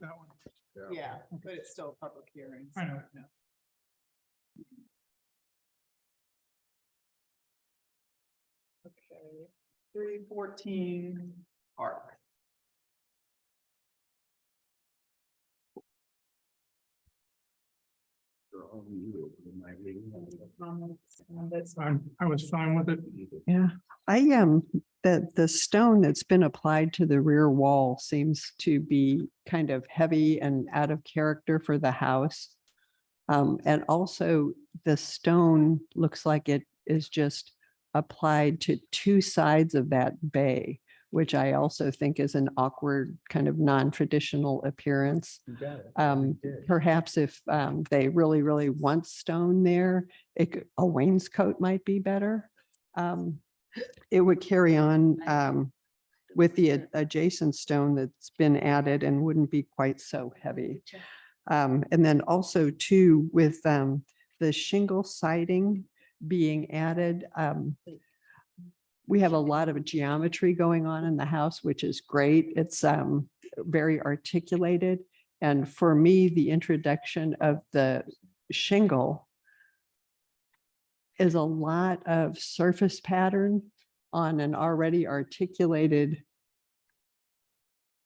that one. Yeah, but it's still a public hearing. I know. so, Okay, 314 Park. Comments on this? I was fine with it. Yeah, the stone that's been applied to the rear wall seems to be kind of heavy and out of character for the house. And also the stone looks like it is just applied to two sides of that bay, which I also think is an awkward kind of non-traditional appearance. Perhaps if they really, really want stone there, a wainscot might be better. It would carry on with the adjacent stone that's been added and wouldn't be quite so heavy. And then also too, with the shingle siding being added, we have a lot of geometry going on in the house, which is great. It's very articulated. And for me, the introduction of the shingle is a lot of surface pattern on an already articulated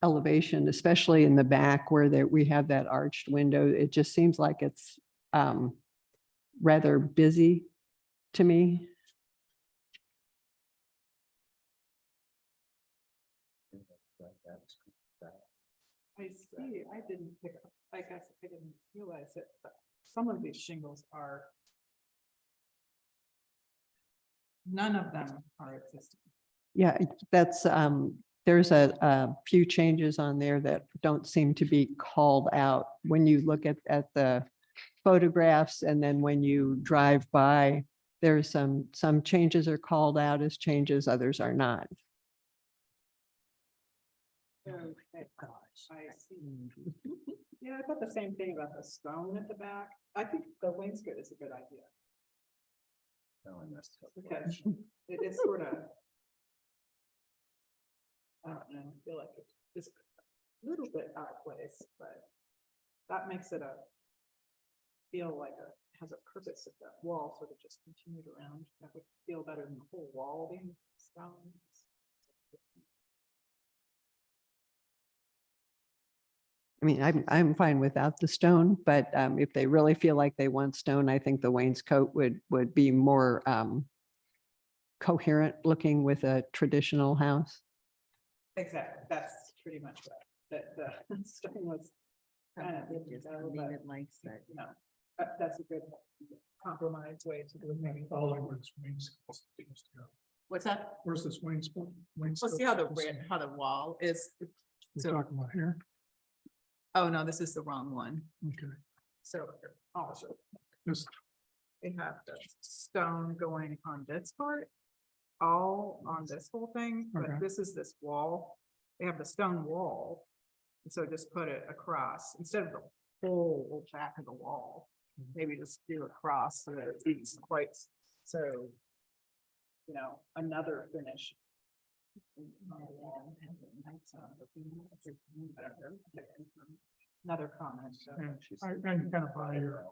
elevation, especially in the back where we have that arched window. It just seems like it's rather busy to me. I see, I didn't pick up, I guess I didn't realize it, but some of these shingles are. None of them are existing. Yeah, that's, there's a few changes on there that don't seem to be called out when you look at the photographs, and then when you drive by, there's some changes are called out as changes, others are not. Okay, gosh, I see. Yeah, I thought the same thing about the stone at the back. I think the wainscot is a good idea. Because it is sort of. I don't know, I feel like it's a little bit out of place, but that makes it feel like has a purpose if that wall sort of just continued around. That would feel better than the whole wall being stone. I mean, I'm fine without the stone, but if they really feel like they want stone, I think the wainscot would be more coherent looking with a traditional house. Exactly, that's pretty much what the stone was. Kind of, that's a good compromise way to do it. Following where this wainscot seems to go. What's that? Where's this wainscot? Let's see how the wall is. We're So, talking about here. oh no, this is the wrong one. Okay. So also This, we have the stone going on this part, all on this whole thing, Okay. but this is this wall. We have the stone wall. And so just put it across instead of the whole back of the wall. Maybe just do across so that it's quite so, another finish. Another comment. so. I kind of buy your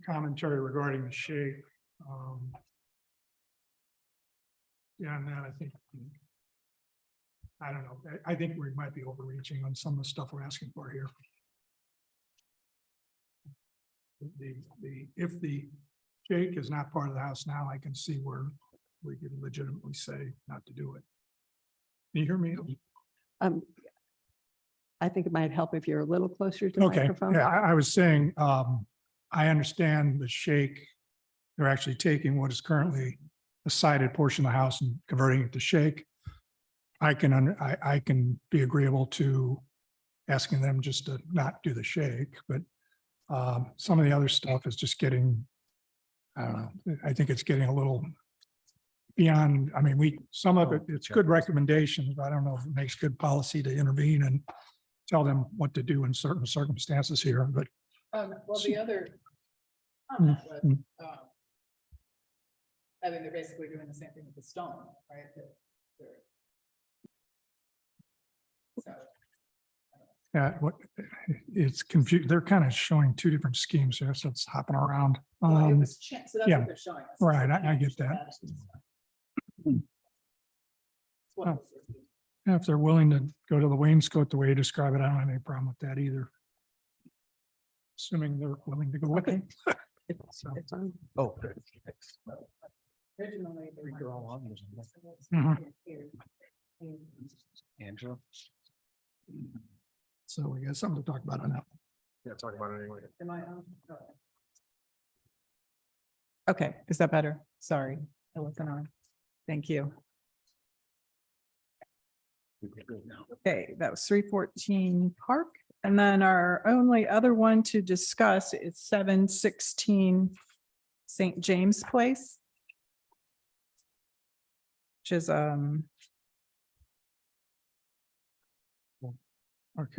commentary regarding the shape. Yeah, and that I think, I don't know, I think we might be overreaching on some of the stuff we're asking for here. If the shake is not part of the house now, I can see where we can legitimately say not to do it. Can you hear me? I think it might help if you're a little closer to the Okay, microphone. yeah, I was saying, I understand the shake. They're actually taking what is currently a sided portion of the house and converting it to shake. I can be agreeable to asking them just to not do the shake, but some of the other stuff is just getting, I don't know, I think it's getting a little beyond, I mean, some of it, it's good recommendations, but I don't know if it makes good policy to intervene and tell them what to do in certain circumstances here, but Well, the other. comment was, Mm. I mean, they're basically doing the same thing with the stone, right? So. what, it's confused. They're kind of showing two different schemes here, so it's hopping around. Well, it was so that's yeah. what they're showing us. Right, I get that. It's what Oh. it was. If they're willing to go to the wainscot the way you describe it, I don't have any problem with that either. Assuming they're willing to go with it. So, It's on. Oh. Originally, they Read your wanted own to language, change Mhm. this here. And Angela? so we got something to talk about on that. Yeah, talk about it anyway. Am I on? Oh. Okay, is that better? Sorry, I wasn't on. Thank you. Okay, that was 314 Park. And then our only other one to discuss is 716 St. James Place. Which is Okay.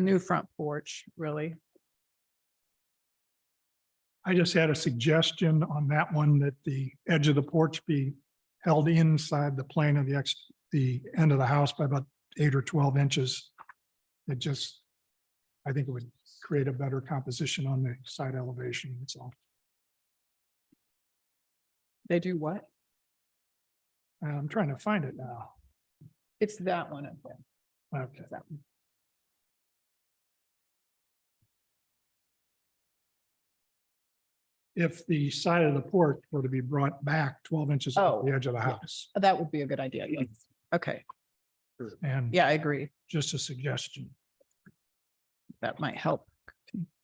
new front porch, really. I just had a suggestion on that one that the edge of the porch be held inside the plane of the end of the house by about 8 or 12 inches. It just, I think it would create a better composition on the side elevation, that's all. They do what? I'm trying to find it now. It's that one up there. Okay. It's that one. If the side of the porch were to be brought back 12 inches off the Oh, edge of the yeah. house, That would be a good idea, yes. Okay, and yeah, I agree. just a suggestion. That might help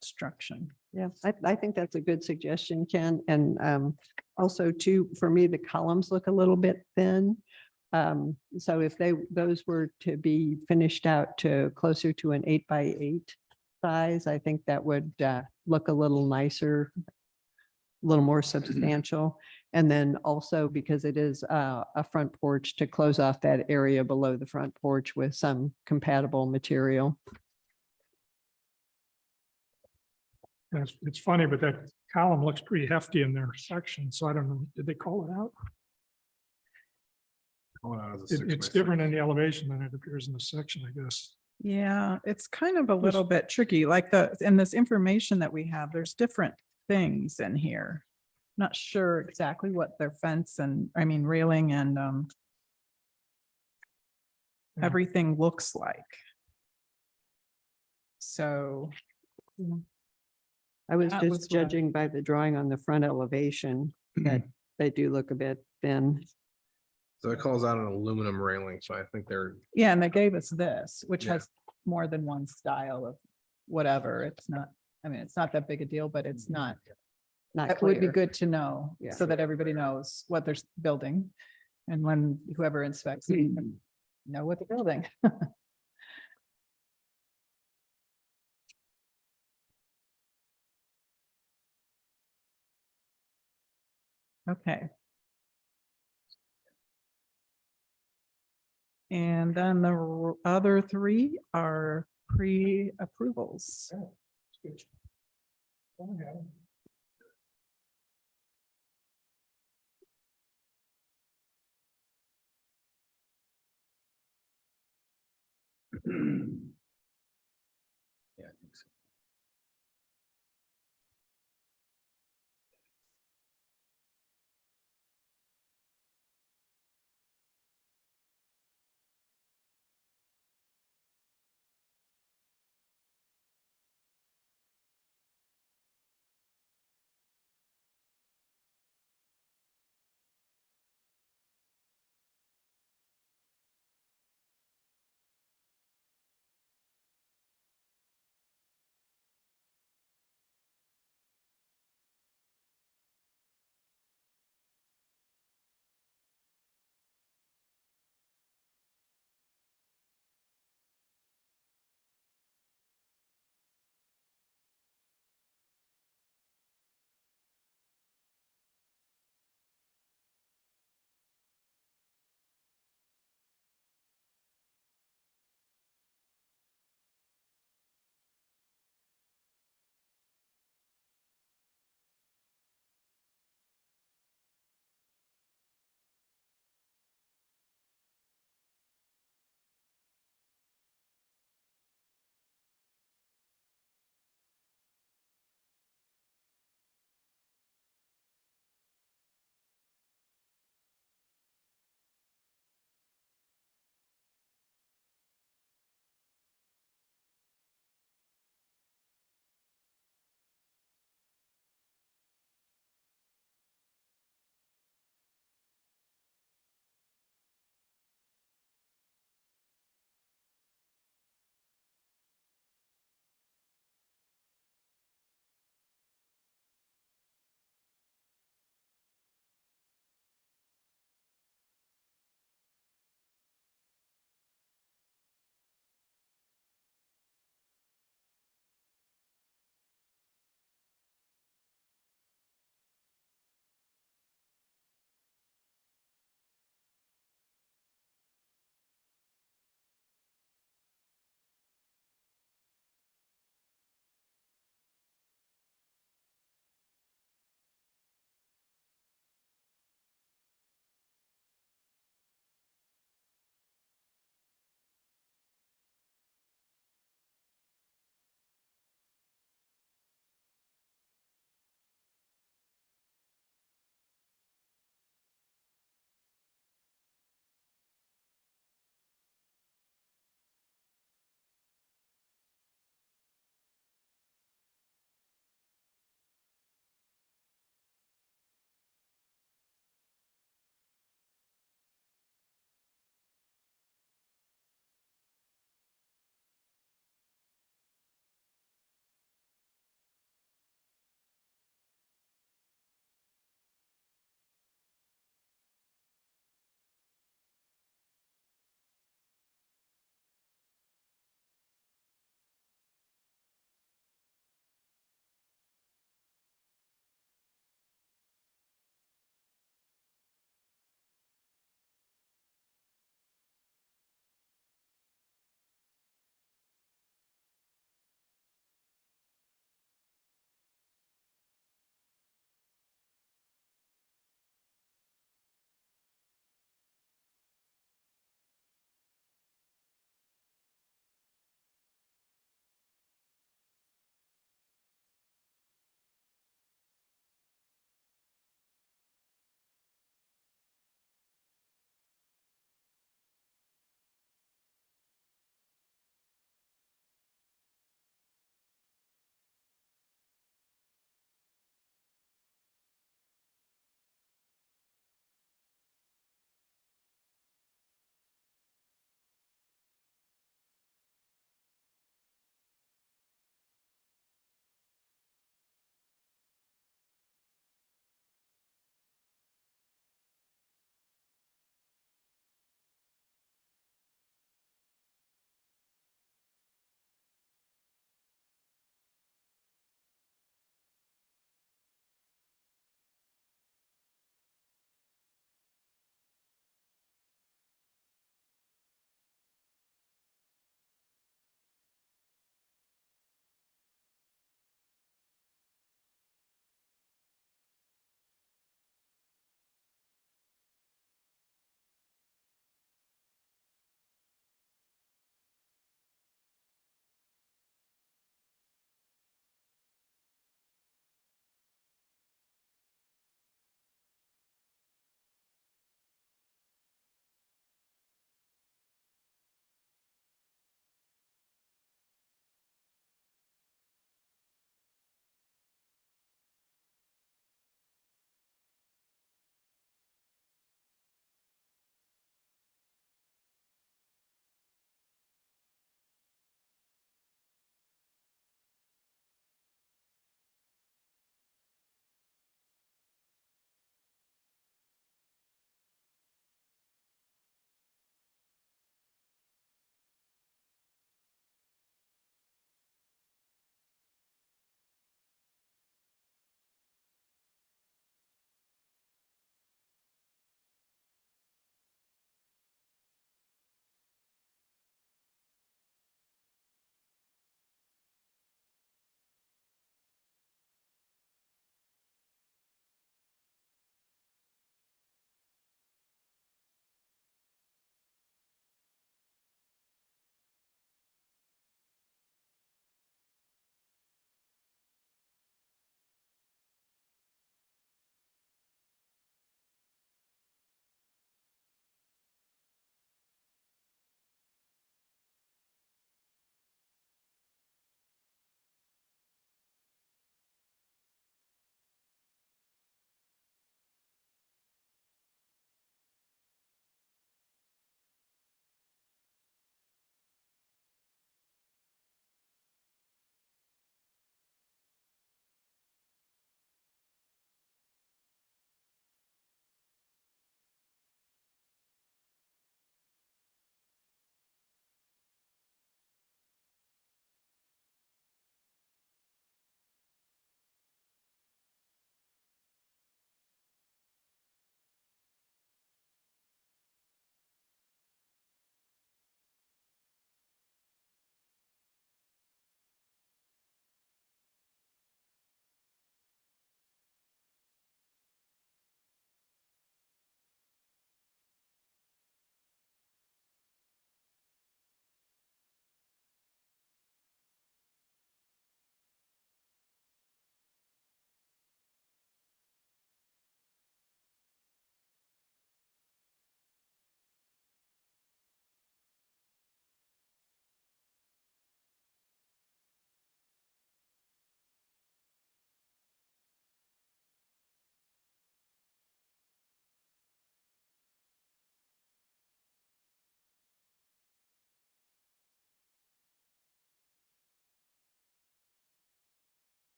construction. Yeah, I think that's a good suggestion, Ken. And also too, for me, the columns look a little bit thin. So if those were to be finished out to closer to an 8x8 size, I think that would look a little nicer, a little more substantial. And then also because it is a front porch, to close off that area below the front porch with some compatible material. It's funny, but that column looks pretty hefty in their section, so I don't know, did they call it out? It's different in the elevation than it appears in the section, I guess. Yeah, it's kind of a little bit tricky, like in this information that we have, there's different things in here. Not sure exactly what their fence and, I mean, railing and Yeah. everything looks like. So, I was That was just what I- judging by the drawing on the front elevation that they do look a bit thin. So it calls out an aluminum railing, so I think they're, yeah, and they gave us this, which Yeah. has more than one style of whatever. It's not, I mean, it's not that big a deal, but it's not. Not That would be clear. good to know, Yeah. so that everybody knows what they're building. And when whoever inspects, it, know what they're building. Okay. And then the other three are pre-approvals.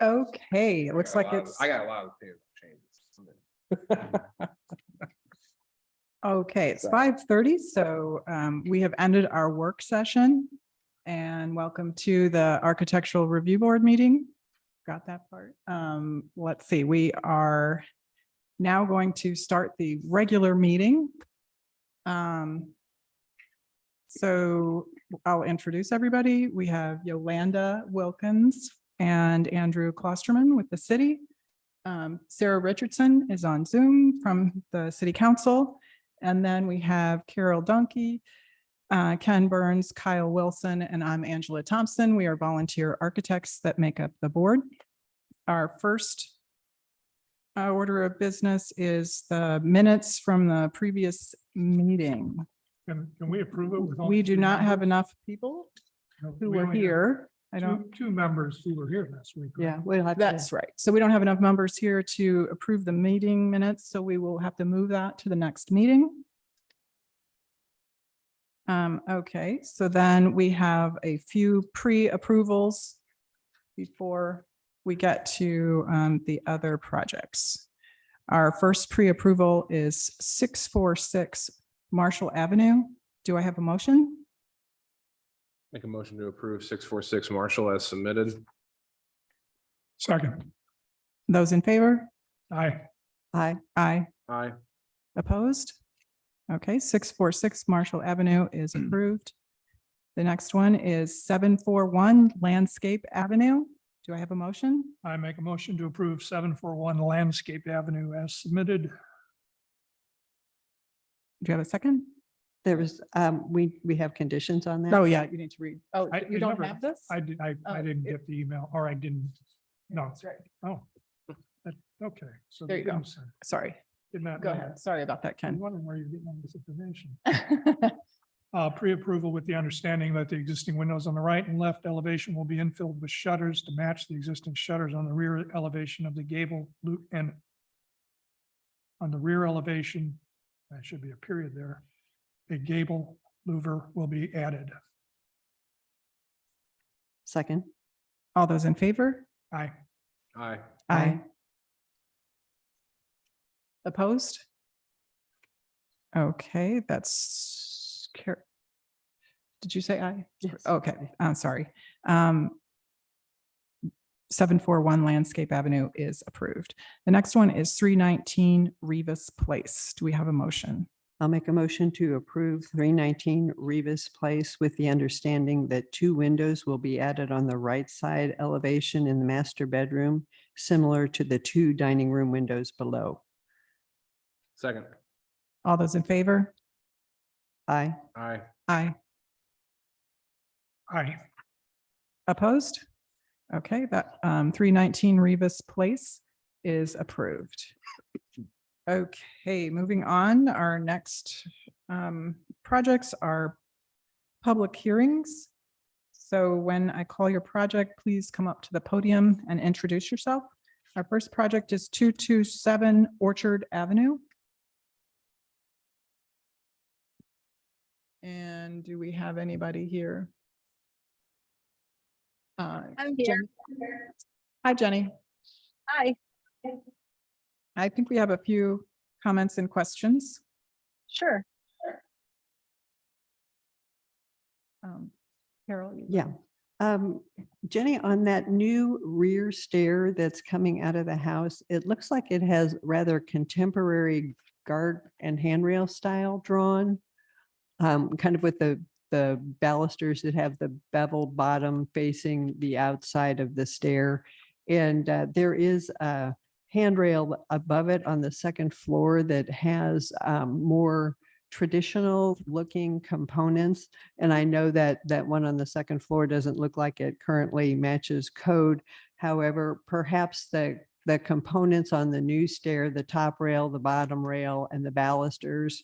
Okay, it looks like it's, I got a lot of changes. okay, it's 5:30, so we have ended our work session. And welcome to the Architectural Review Board meeting. Got that part. Let's see, we are now going to start the regular meeting. So I'll introduce everybody. We have Yolanda Wilkins and Andrew Klosterman with the city. Sarah Richardson is on Zoom from the city council. And then we have Carol Donkey, Ken Burns, Kyle Wilson, and I'm Angela Thompson. We are volunteer architects that make up the board. Our first order of business is the minutes from the previous meeting. Can we approve it with? only We do two not have members? enough people No, who we were only have here. I don't, Two members who were here last week. right? Yeah, we'll have that's to, right. So we don't have enough members here to approve the meeting minutes, so we will have to move that to the next meeting. Okay, so then we have a few pre-approvals before we get to the other projects. Our first pre-approval is 646 Marshall Avenue. Do I have a motion? Make a motion to approve 646 Marshall as submitted. Second, Those in favor? aye. I, Aye. Aye. Opposed? Okay, 646 Marshall Avenue is approved. The next one is 741 Landscape Avenue. Do I have a motion? I make a motion to approve 741 Landscape Avenue as submitted. Do you have a second? there was, we have conditions on that. Oh, yeah, you need to read. Oh, I you don't remember- have this? I Oh, didn't it- get the email, or I didn't, no, That's right. oh. Okay. So There you go. didn't send- Sorry, Did not go know ahead. that. Sorry about that, I'm Ken. wondering where you're getting all this information. Pre-approval with the understanding that the existing windows on the right and left elevation will be infilled with shutters to match the existing shutters on the rear elevation of the gable loop and on the rear elevation, that should be a period there, a gable louver will be added. Second, All those in favor? Aye. Aye. Aye. Opposed? Okay, that's. Did you say aye? Yes. Okay, I'm sorry. 741 Landscape Avenue is approved. The next one is 319 Rivas Place. Do we have a motion? I'll make a motion to approve 319 Rivas Place with the understanding that 2 windows will be added on the right side elevation in the master bedroom, similar to the 2 dining room windows below. Second. All those in favor? Aye. Aye. Aye. Aye. Opposed? Okay, that 319 Rivas Place is approved. Okay, moving on, our next projects are public hearings. So when I call your project, please come up to the podium and introduce yourself. Our first project is 227 Orchard Avenue. And do we have anybody here? I'm here. Hi, Jenny. Hi, I think we have a few comments and questions. sure. Carol? you- Yeah. Jenny, on that new rear stair that's coming out of the house, it looks like it has rather contemporary guard and handrail style drawn. Kind of with the balusters that have the beveled bottom facing the outside of the stair. And there is a handrail above it on the second floor that has more traditional looking components. And I know that that one on the second floor doesn't look like it currently matches code. However, perhaps the components on the new stair, the top rail, the bottom rail, and the balusters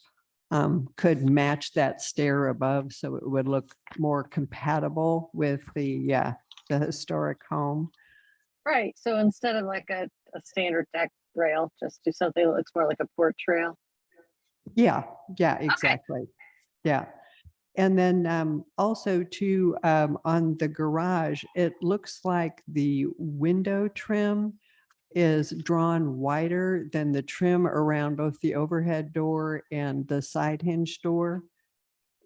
could match that stair above, so it would look more compatible with the historic home. Right, so instead of like a standard deck rail, just do something that looks more like a porch rail. Yeah, exactly. Yeah. And then also too, on the garage, it looks like the window trim is drawn wider than the trim around both the overhead door and the side hinge door.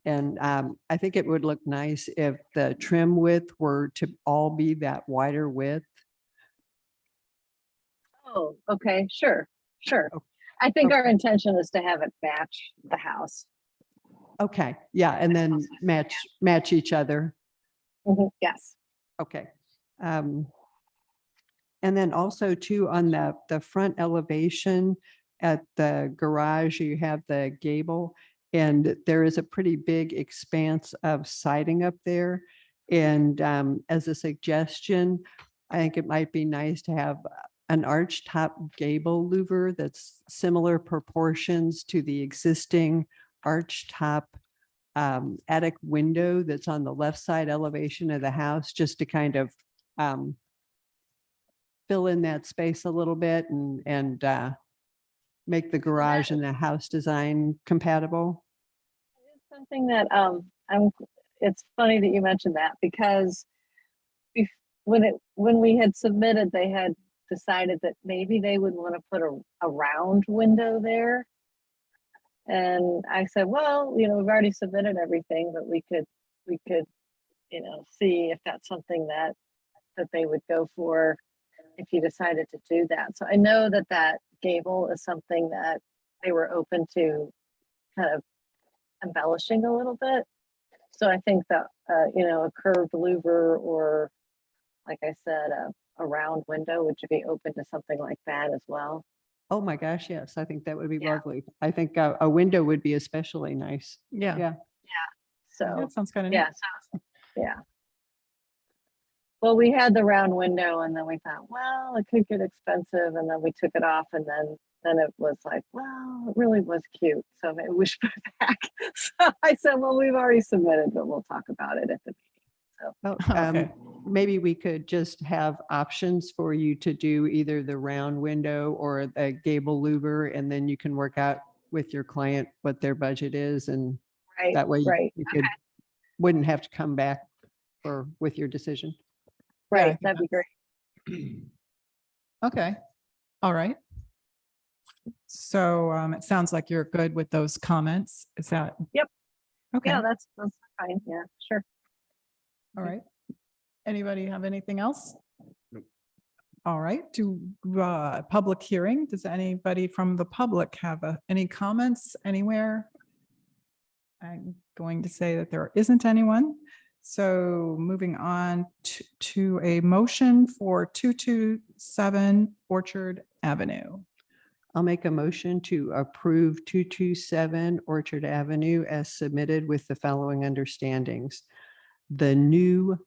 And I think it would look nice if the trim width were to all be that wider width. Oh, okay, sure, sure. Oh, I think our okay. intention is to have it match the house. Okay, yeah, and then match each other. Yes. Okay. And then also too, on the front elevation at the garage, you have the gable. And there is a pretty big expanse of siding up there. And as a suggestion, I think it might be nice to have an arch top gable louver that's similar proportions to the existing arch top attic window that's on the left side elevation of the house, just to kind of fill in that space a little bit and make the garage and the house design compatible. It's something that it's funny that you mentioned that because when we had submitted, they had decided that maybe they would want to put a round window there. And I said, well, we've already submitted everything, but we could, see if that's something that they would go for if you decided to do that. So I know that gable is something that they were open to kind of embellishing a little bit. So I think that, a curved louver or, like I said, a round window, would you be open to something like that as well? Oh my gosh, yes, I think that would be Yeah. lovely. I think a window would be especially nice. Yeah. Yeah. So, That sounds kind of. yeah, so, yeah. Well, we had the round window and then we thought, well, it could get expensive. And then we took it off and then it was like, well, it really was cute. So maybe we should put it back. So I said, well, we've already submitted, but we'll talk about it at the meeting. Well, Okay. maybe we could just have options for you to do either the round window or the gable louver, and then you can work out with your client what their budget is, and Right, that way right, wouldn't have to come back with your decision. Yeah, I right. think That'd be great. Okay. All right. So it sounds like you're good with those comments. Is that? Yep. Okay. Yeah, that's fine. Yeah, sure. All right. Anybody have anything else? Nope. All right, public hearing. Does anybody from the public have any comments anywhere? I'm going to say that there isn't anyone. So moving on to a motion for 227 Orchard Avenue. I'll make a motion to approve 227 Orchard Avenue as submitted with the following understandings. The new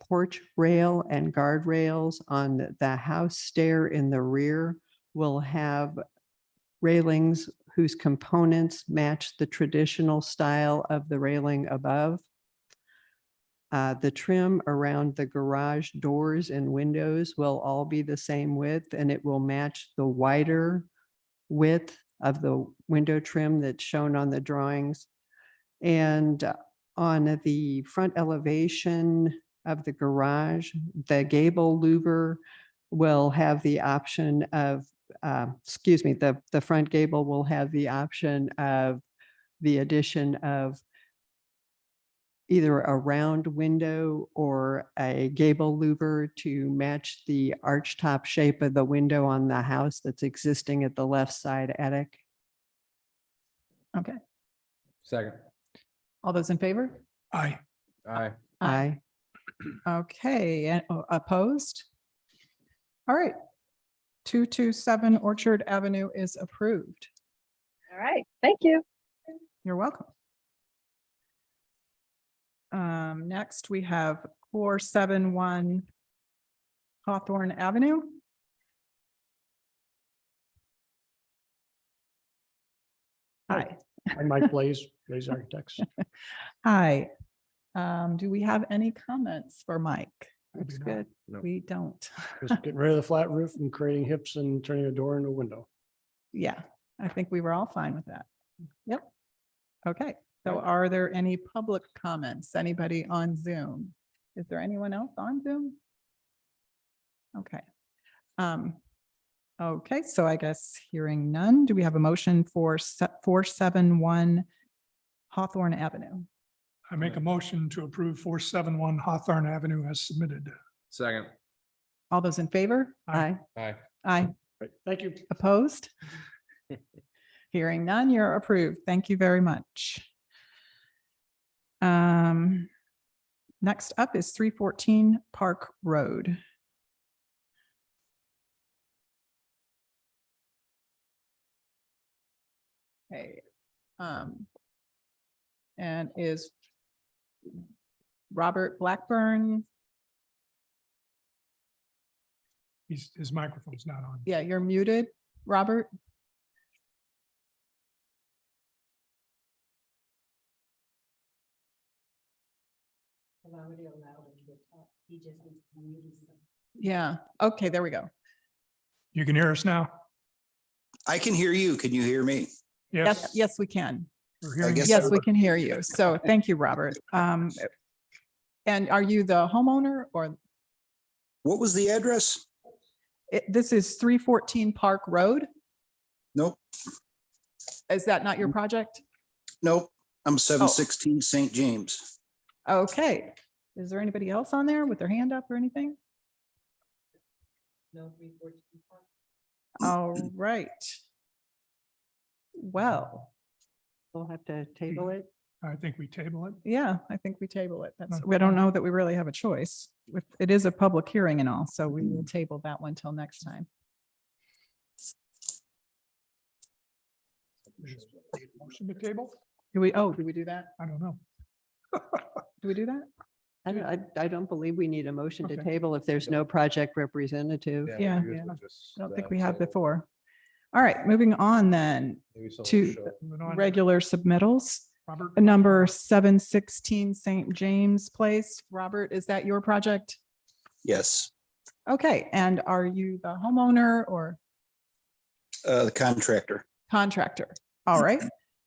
porch rail and guardrails on the house stair in the rear will have railings whose components match the traditional style of the railing above. The trim around the garage doors and windows will all be the same width, and it will match the wider width of the window trim that's shown on the drawings. And on the front elevation of the garage, the gable louver will have the option of, the front gable will have the option of the addition of either a round window or a gable louver to match the archtop shape of the window on the house that's existing at the left side attic. Okay, Second. all those in favor? Aye. Aye. Aye. Okay, and opposed? All right. 227 Orchard Avenue is approved. All right. Thank you. You're welcome. Next, we have 471 Hawthorne Avenue. Hi. I'm Mike Blaze, Blaze Architects. Hi. Do we have any comments for Mike? Maybe Looks not. good. No. We don't. Just getting rid of the flat roof and creating hips and turning a door into a window. Yeah, I think we were all fine with that. Yep. Okay, So are there any public comments? Anybody on Zoom? Is there anyone else on Zoom? Okay. Okay, so I guess hearing none, do we have a motion for 471 Hawthorne Avenue? I make a motion to approve 471 Hawthorne Avenue as submitted. Second. All those in favor? Aye. Aye. Aye. Right, thank you. Opposed? Hearing none, you're approved. Thank you very much. Next up is 314 Park Road. Okay. And is Robert Blackburn, His microphone's not on. yeah, you're muted, Robert? Yeah, okay, there we go. You can hear us now? I can hear you. Can you hear me? Yes, yes, we can. We're hearing guess you. Yes, we can hear you. So thank you, Robert. And are you the homeowner or What was the address? this is 314 Park Road? Nope, Is that not your project? nope. I'm 716 St. James. Okay. Is there anybody else on there with their hand up or anything? All right. Well, We'll have to table it. I think we table it. yeah, I think we table it. That's, Okay. we don't know that we really have a choice. It is a public hearing and all, so we will table that one till next time. Motion to table? Do we do that? I don't know. Do we do that? I don't believe we need a motion to Okay. table if there's no project representative. Yeah. I don't think we have before. All right, moving on then to Moving on. regular submittals. Robert? Number 716 St. James Place. Robert, is that your project? Yes, Okay, and are you the homeowner or the contractor. contractor? All right.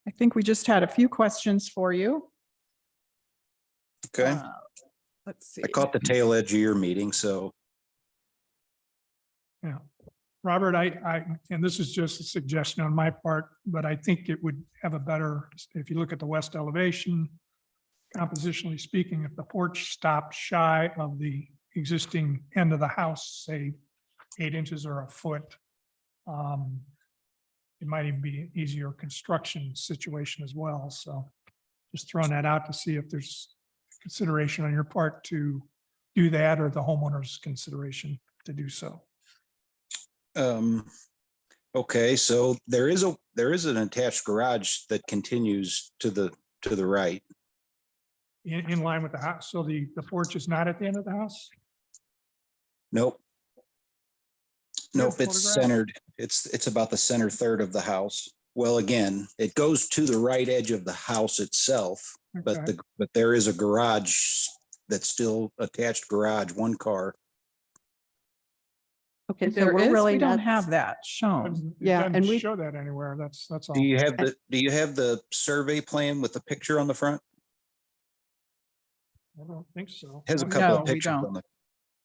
I think we just had a few questions for you. Okay. Let's see. I caught the tail edge of your meeting, so Yeah. Robert, and this is just a suggestion on my part, but I think it would have a better, if you look at the west elevation, compositionally speaking, if the porch stopped shy of the existing end of the house, say 8 inches or a foot, it might even be an easier construction situation as well. So just throwing that out to see if there's consideration on your part to do that or the homeowner's consideration to do so. okay, so there is an attached garage that continues to the right. In line with the house. So the porch is not at the end of the house? Nope. You have Nope, it's photograph? centered. It's about the center third of the house. Well, again, it goes to the right edge of the house itself, but Okay. but there is a garage that's still attached garage, one car. Okay, so There we're is, really we don't not, have that shown. It Yeah, doesn't and we- show that anywhere. That's all. Do you have the survey plan with the picture on the front? I don't think so. Has a Oh, couple No, of we pictures don't. on the.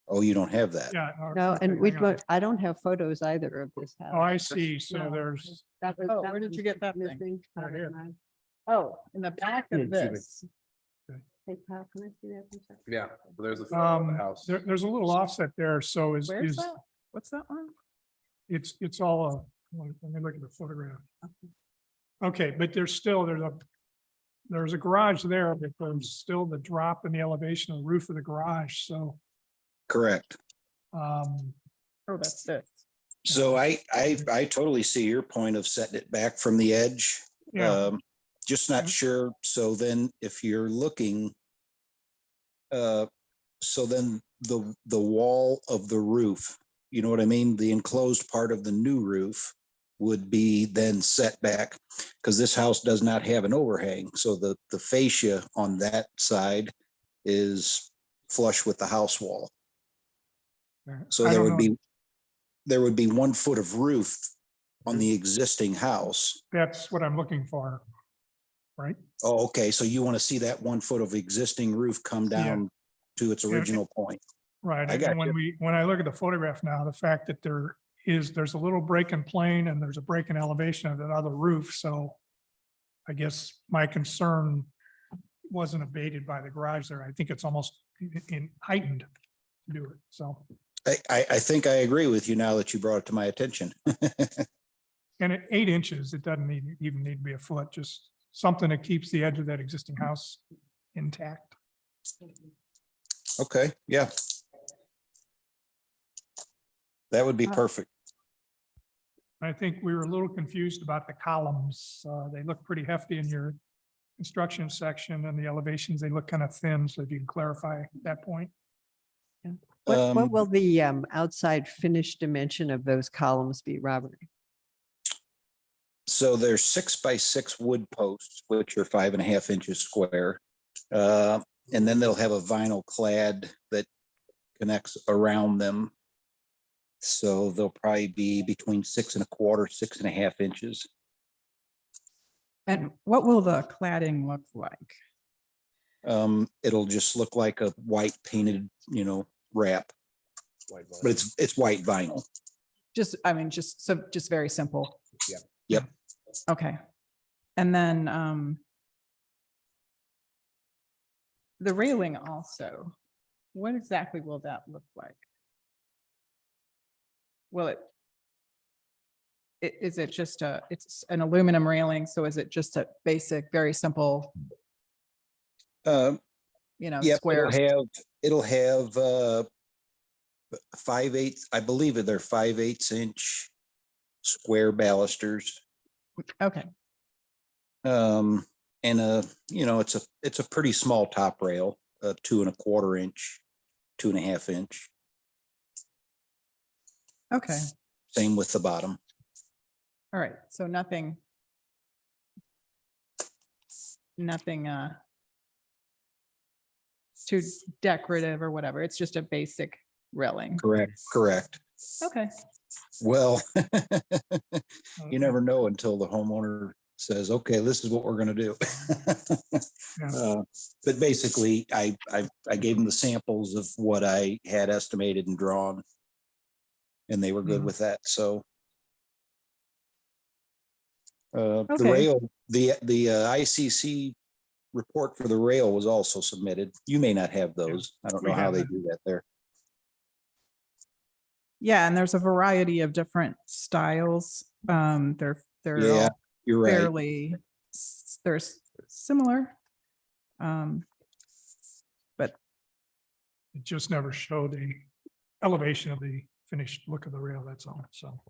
Oh, you don't have that? Yeah. no, and okay, hang on. I don't have photos either of this house. Oh, I see. So No. there's, Oh, where did you get that thing? Oh, in the back of this. Yeah, there's a photo of the um, house. there's a little offset there. So Where's that? What's that one? it's all, let me look at the photograph. Okay, but there's a garage there, but there's still the drop in the elevation of the roof of the garage. So, Correct. um, Oh, that's it. So I totally see your point of setting it back from the edge. yeah, Just not Mhm. sure. So then if you're looking, so then the wall of the roof, you know what I mean? The enclosed part of the new roof would be then set back because this house does not have an overhang. So the fascia on that side is flush with the house wall. So I there don't know. there would be 1 foot of roof on the existing house. That's what I'm looking for. right? Oh, okay. So you want to see that 1 foot of existing roof come Yeah. down to its Yeah, original point? Right. I got And when you. when I look at the photograph now, the fact that there's a little break in plane and there's a break in elevation of that other roof. So I guess my concern wasn't abated by the garage there. I think it's almost in heightened to do it. So, I think I agree with you now that you brought it to my attention. and at 8 inches, it doesn't even need to be a foot, just something that keeps the edge of that existing house intact. Okay, yeah. That would be Uh, perfect. I think we were a little confused about the columns. They look pretty hefty in your construction section, and the elevations, they look kind of thin. So if you can clarify that point. What Um, will the outside finish dimension of those columns be, Robert? So there's 6x6 wood posts, which are 5.5 inches square. And then they'll have a vinyl clad that connects around them. So they'll probably be between 6.25, 6.5 inches. And what will the cladding look like? It'll just look like a white painted, wrap, but it's white vinyl. Just, I mean, just very simple. Yep. Okay. And then the railing also, what exactly will that look like? Will is it just it's an aluminum railing, so is it just a basic, very simple, Yep, square? it'll have 5/8, I believe they're 5/8 inch square balusters. Okay, And it's a pretty small top rail, 2.25 inch, 2.5 inch. okay, Same with the bottom. all right, so nothing too decorative or whatever, it's just a basic railing. Correct. Okay, Well, you never know until the homeowner says, okay, this is what we're gonna do. But basically, I gave them the samples of what I had estimated and drawn. And they were good Mhm. with that, so. The Okay. rail, the ICC report for the rail was also submitted. You may not have those. I don't we know how have they that. do that there. yeah, and there's a variety of different styles. They're Yeah, all you're right. fairly, they're similar. But It just never showed the elevation of the finished look of the rail, that's all. So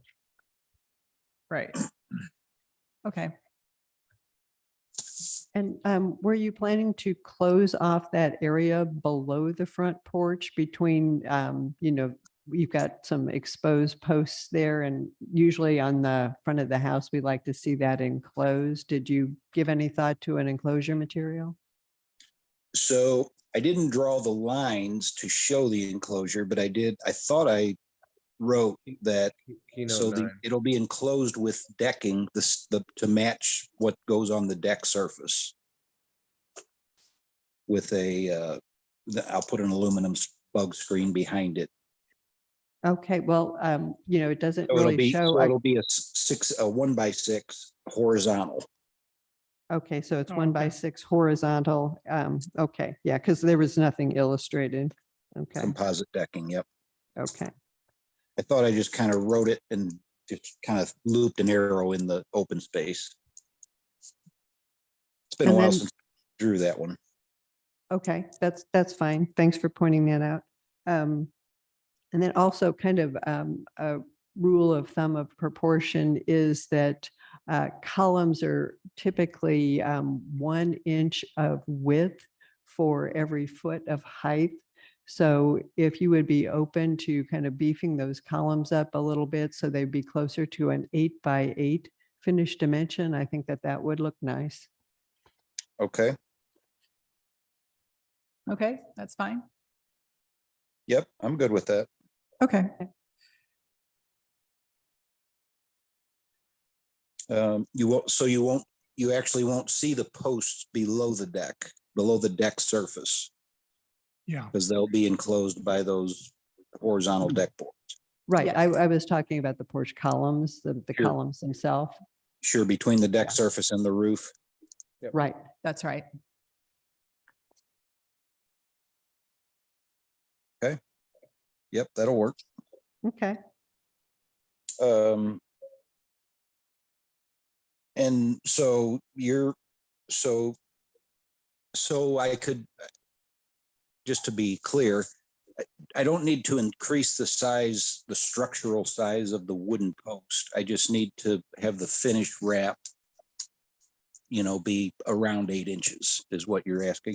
right. Okay, And were you planning to close off that area below the front porch between, you've got some exposed posts there, and usually on the front of the house, we like to see that enclosed. Did you give any thought to an enclosure material? So I didn't draw the lines to show the enclosure, but I thought I wrote that. So it'll be enclosed with decking to match what goes on the deck surface. With I'll put an aluminum bug screen behind it. Okay, well, it doesn't So really show. it'll be a 1x6 horizontal. Okay, so it's Oh, 1x6 horizontal. Okay, yeah, because there was nothing illustrated. Okay, Composite decking, yep. okay. I thought I just kind of wrote it and just kind of looped an arrow in the open space. It's been a And while then- since I drew that one. Okay, that's fine. Thanks for pointing that out. And then also kind of a rule of thumb of proportion is that columns are typically 1 inch of width for every foot of height. So if you would be open to kind of beefing those columns up a little bit so they'd be closer to an 8x8 finished dimension, I think that would look nice. Okay, okay, that's fine. yep, I'm good with that. Okay, You won't you actually won't see the posts below the deck surface, Yeah, because they'll be enclosed by those horizontal deck boards. Right. Yes. I was talking about the porch columns, the Sure. columns themselves. Sure, between the deck Yeah. surface and the roof. Right. That's right. Yep, that'll work. Okay. And so so I could, just to be clear, I don't need to increase the size, the structural size of the wooden post. I just need to have the finished wrap, be around 8 inches is what you're asking.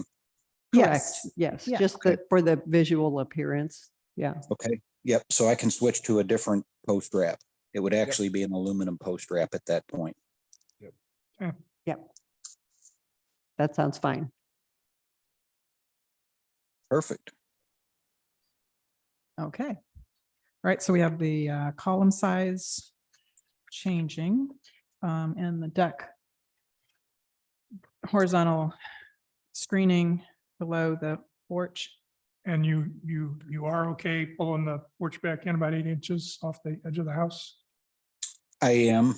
Correct. Yes. Yes, Yeah. just for the visual appearance. Yeah. Okay, yep. So I can switch to a different post wrap. It would actually be an aluminum post wrap at that point. That sounds fine. Perfect. Okay. All right, so we have the column size changing and the deck horizontal screening below the porch. and you are okay pulling the porch back in about 8 inches off the edge of the house? I am.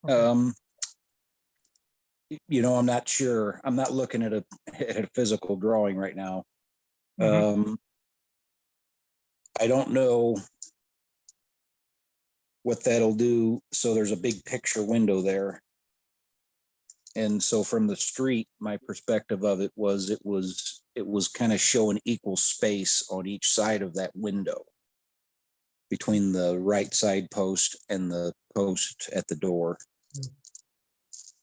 Okay. I'm not sure. I'm not looking at a physical drawing right now. Mhm. I don't know what that'll do. So there's a big picture window there. And so from the street, my perspective of it was kind of showing equal space on each side of that window between the right side post and the post at the door.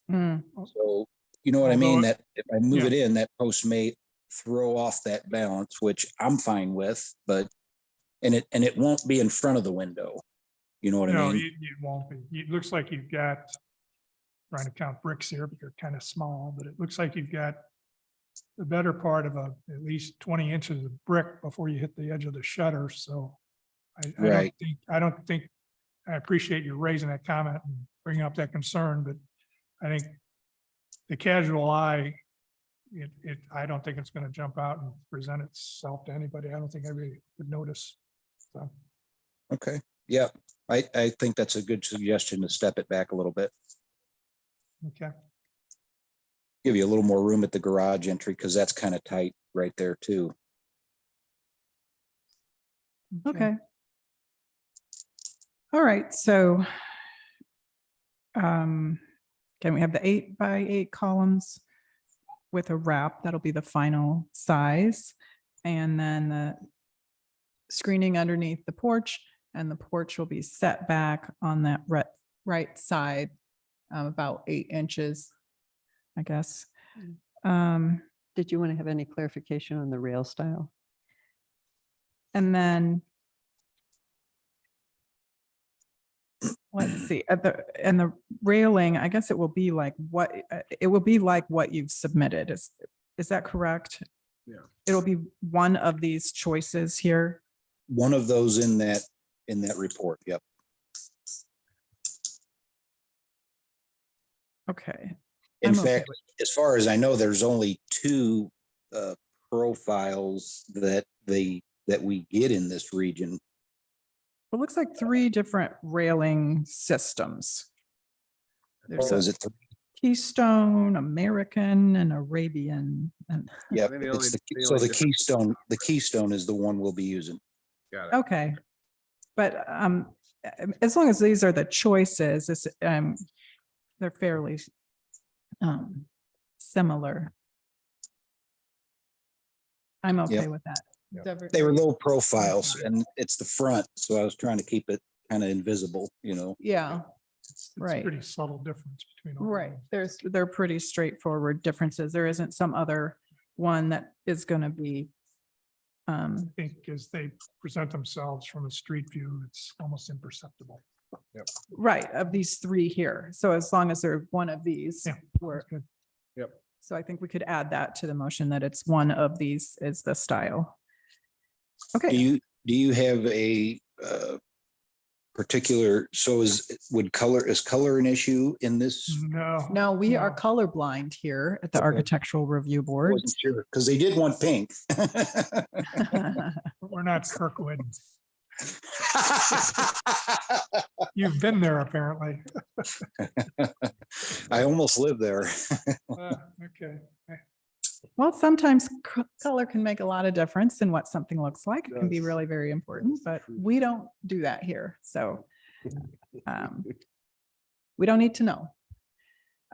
Hmm. So, you know what I mean? Although- That if I move Yeah. it in, that post may throw off that balance, which I'm fine with, and it won't be in front of the window. You know what I No, mean? it won't be. It looks like you've got, trying to count bricks here, but they're kind of small, but it looks like you've got the better part of at least 20 inches of brick before you hit the edge of the shutter. So Right. I don't think, I appreciate you raising that comment and bringing up that concern, but I think the casual eye, I don't think it's going to jump out and present itself to anybody. I don't think anybody would notice. So, Okay. Yeah. I think that's a good suggestion to step it back a little bit. okay. Give you a little more room at the garage entry because that's kind of tight right there too. Okay. All right, so can we have the 8x8 columns with a wrap? That'll be the final size. And then the screening underneath the porch, and the porch will be set back on that right side, about 8 inches, I guess. Did you want to have any clarification on the rail style? And then let's see, and the railing, I guess it will be like what you've submitted. Is that correct? Yeah. It'll be one of these choices here. One of those in that report. Yep. Okay. In I'm okay fact, as far as I know, there's only 2 profiles that we get in this region. It looks like 3 different railing systems. There's Or a is it? Keystone, American, and Arabian. And Yeah. I think the only- the So only the difference- Keystone is the one we'll be using. Got it. okay. But as long as these are the choices, they're fairly similar. I'm okay with that. Yep. Is every- They were low profiles and it's the front. So I was trying to keep it kind of invisible, Yeah, It's Right. Pretty subtle difference between. all of right. them. They're pretty straightforward differences. There isn't some other one that is going to be I think as they present themselves from a street view, it's almost imperceptible. right of these 3 here. So as long as they're one of these, Yeah, we're, That's good. so I think we could add that to the motion that it's one of these is the style. Do Okay, you have particular, so is color an issue in this? No. No, we are no. colorblind here at the Okay. Architectural Review Board. Wasn't sure, because they did want pink. We're not Kirkwood. You've been there apparently. I almost lived there. Okay. Well, sometimes color can make a lot of difference in what something looks like. It can be really very important, but we don't do that here. So we don't need to know.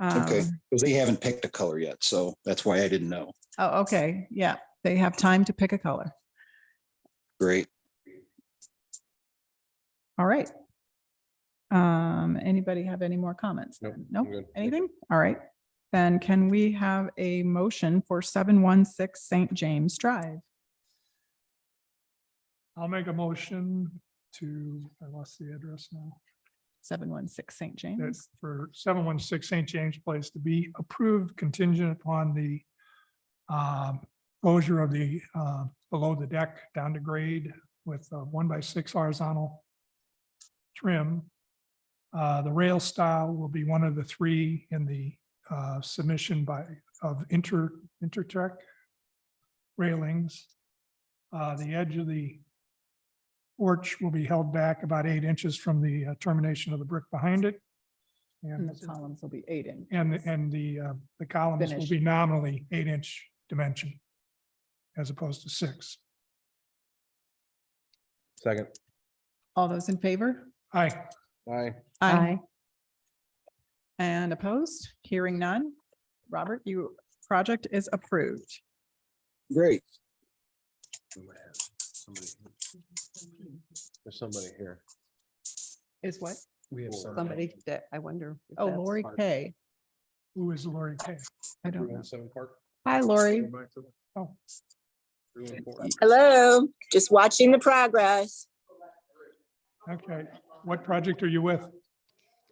Okay, Um, because they haven't picked a color yet, so that's why I didn't know. Oh, okay. Yeah, they have time to pick a color. Great. All right. Anybody have any more comments? Nope, No, I'm good. Thank you. anything? All right. Then can we have a motion for 716 St. James Drive? I'll make a motion to, I lost the address now. 716 St. That James. for 716 St. James Place to be approved contingent upon the closure of the below the deck down to grade with a 1x6 horizontal trim. The rail style will be one of the three in the submission of Intertrek railings. The edge of the porch will be held back about 8 inches from the termination of the brick behind it. And And the columns will be 8 in. the columns will Finish. be nominally 8-inch dimension as opposed to 6. Second. All those in favor? Aye. Aye. And opposed? Hearing none. Robert, project is approved. Great. There's somebody here. Is what? We have Somebody that I wonder. if Oh, that's Lori part- Kay. Who is Lori Kay? I don't know. 317 Park. Hi, Lori. Go back to the- Oh. 314. Hello, just watching the progress. Okay. What project are you with? The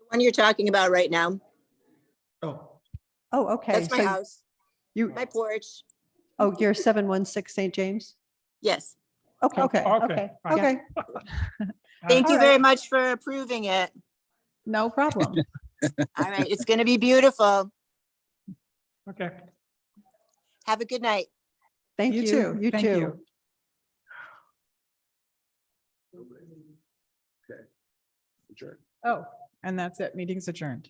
one you're talking about right now. Oh. Oh, okay. That's my So house, you, my porch. oh, you're 716 St. James? Yes. Okay. Okay, Okay. Yeah. okay. Thank you All very right. much for approving it. No problem. All right, it's going to be beautiful. Okay. Have a good night. Thank you. too. You Thank too. you. Okay. Adjourn. Oh, and that's it. Meeting's adjourned.